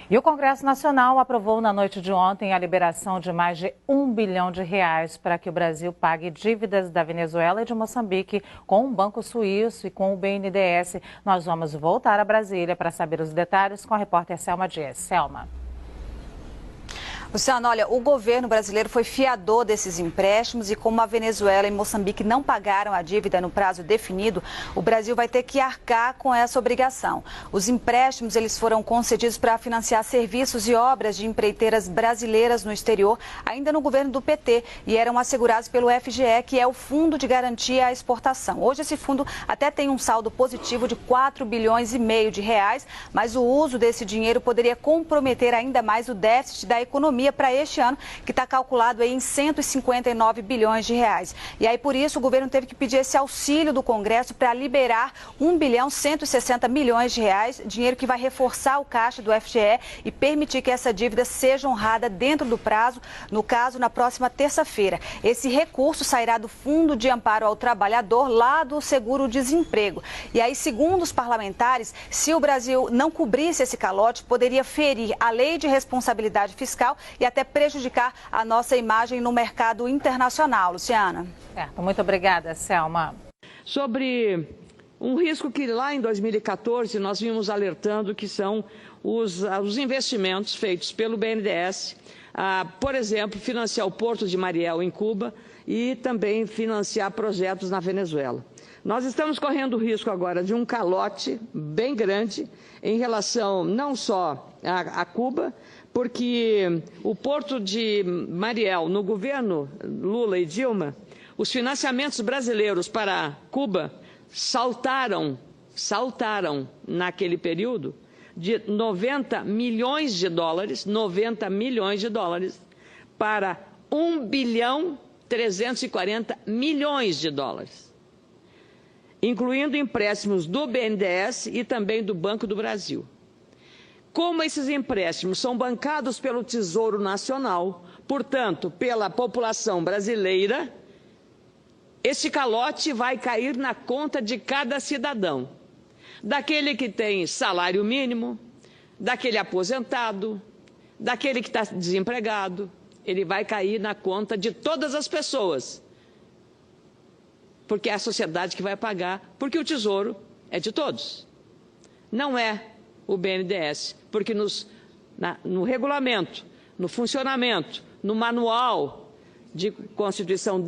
E o Congresso Nacional aprovou na noite de ontem a liberação de mais de R$1 bilhão para que o Brasil pague dívidas da Venezuela e de Moçambique com o Banco Suíço e com o BNDES. Nós vamos voltar a Brasília para saber os detalhes com a repórter Selma Dias. Selma. Luciano, olha, o governo brasileiro foi fiador desses empréstimos e como a Venezuela e Moçambique não pagaram a dívida no prazo definido, o Brasil vai ter que arcar com essa obrigação. Os empréstimos eles foram concedidos para financiar serviços e obras de empreiteiras brasileiras no exterior, ainda no governo do PT, e eram assegurados pelo FGE, que é o Fundo de Garantia à Exportação. Hoje esse fundo até tem um saldo positivo de R$4,5 bilhões, mas o uso desse dinheiro poderia comprometer ainda mais o déficit da economia para este ano, que está calculado aí em R$159 bilhões. E aí, por isso, o governo teve que pedir esse auxílio do Congresso para liberar R$1,160 bilhões, dinheiro que vai reforçar o caixa do FGE e permitir que essa dívida seja honrada dentro do prazo, no caso, na próxima terça-feira. Esse recurso sairá do Fundo de Amparo ao Trabalhador, lá do Seguro-Desemprego. E aí, segundo os parlamentares, se o Brasil não cobrisse esse calote, poderia ferir a Lei de Responsabilidade Fiscal e até prejudicar a nossa imagem no mercado internacional. Luciana. Certo, muito obrigada, Selma. Sobre um risco que lá em 2014 nós vimos alertando, que são os investimentos feitos pelo BNDES, por exemplo, financiar o Porto de Mariel em Cuba e também financiar projetos na Venezuela. Nós estamos correndo o risco agora de um calote bem grande em relação não só a Cuba, porque o Porto de Mariel, no governo Lula e Dilma, os financiamentos brasileiros para Cuba saltaram naquele período de 90 milhões de dólares para 1,340 bilhão, incluindo empréstimos do BNDES e também do Banco do Brasil. Como esses empréstimos são bancados pelo Tesouro Nacional, portanto, pela população brasileira, esse calote vai cair na conta de cada cidadão. Daquele que tem salário mínimo, daquele aposentado, daquele que está desempregado, ele vai cair na conta de todas as pessoas. Porque é a sociedade que vai pagar, porque o Tesouro é de todos. Não é o BNDES, porque no regulamento, no funcionamento, no manual de Constituição